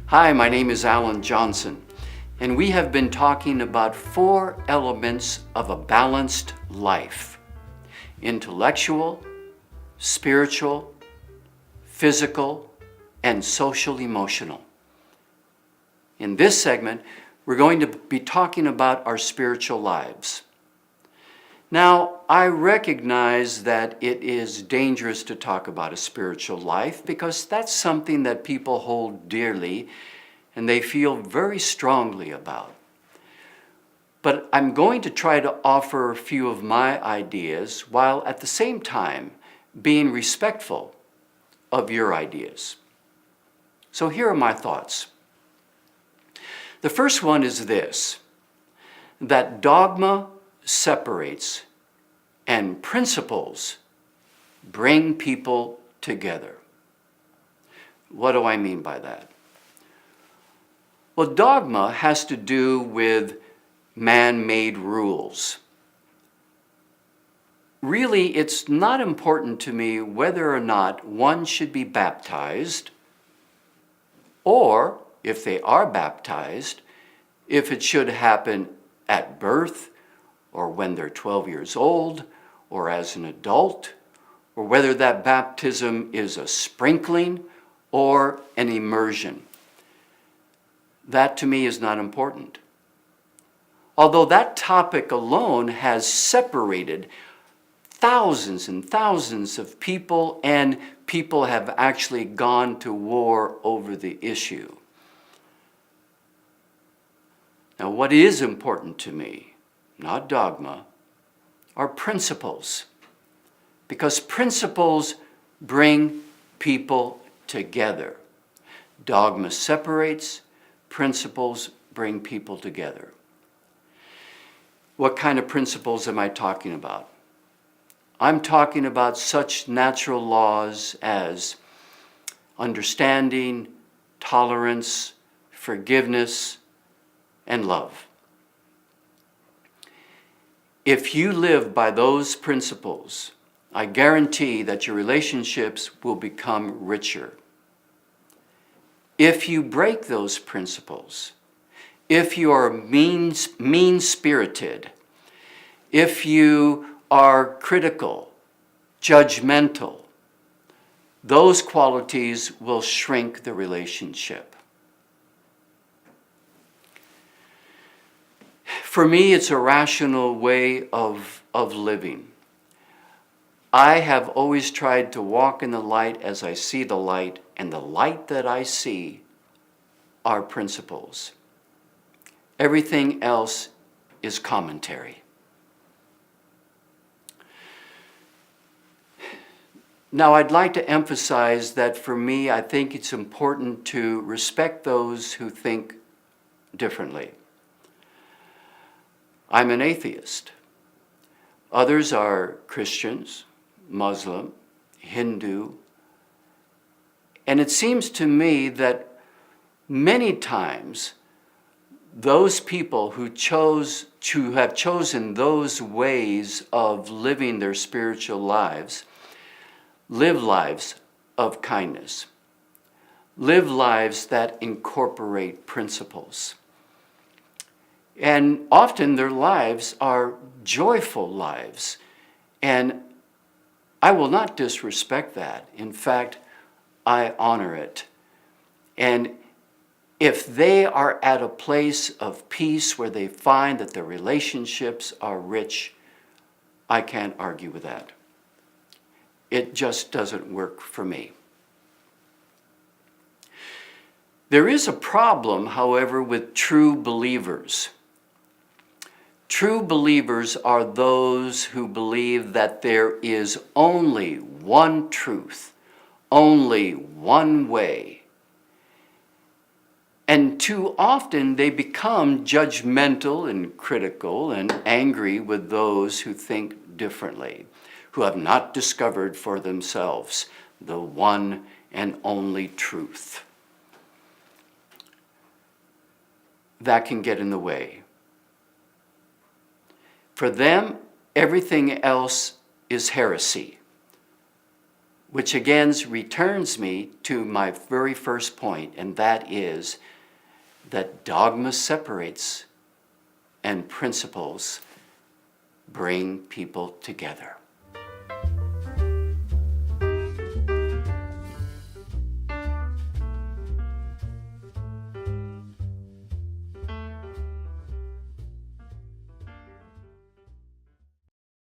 Hi, my name is Alan Johnson, and we have been talking about 4 elements of a balanced life: intellectual, spiritual, physical, and social emotional. In this segment, we're going to be talking about our spiritual lives. Now, I recognize that it is dangerous to talk about a spiritual life because that's something that people hold dearly and they feel very strongly about. But I'm going to try to offer a few of my ideas while at the same time being respectful of your ideas. So here are my thoughts. The first one is this: that dogma separates and principles bring people together. What do I mean by that? Well, dogma has to do with man-made rules. Really, it's not important to me whether or not one should be baptized, or if they are baptized, if it should happen at birth, or when they're 12 years old, or as an adult, or whether that baptism is a sprinkling or an immersion. That to me is not important. Although that topic alone has separated thousands and thousands of people, and people have actually gone to war over the issue. Now, what is important to me, not dogma, are principles. Because principles bring people together. Dogma separates, principles bring people together. What kind of principles am I talking about? I'm talking about such natural laws as understanding, tolerance, forgiveness, and love. If you live by those principles, I guarantee that your relationships will become richer. If you break those principles, if you are mean-spirited, if you are critical, judgmental, those qualities will shrink the relationship. For me, it's a rational way of living. I have always tried to walk in the light as I see the light, and the light that I see are principles. Everything else is commentary. Now, I'd like to emphasize that for me, I think it's important to respect those who think differently. I'm an atheist. Others are Christians, Muslim, Hindu. And it seems to me that many times those people who have chosen those ways of living their spiritual lives live lives of kindness, live lives that incorporate principles. And often their lives are joyful lives. And I will not disrespect that. In fact, I honor it. And if they are at a place of peace where they find that their relationships are rich, I can't argue with that. It just doesn't work for me. There is a problem, however, with true believers. True believers are those who believe that there is only one truth, only one way. And too often they become judgmental and critical and angry with those who think differently, who have not discovered for themselves the one and only truth. That can get in the way. For them, everything else is heresy. which again returns me to my very first point, and that is that dogma separates and principles bring people together.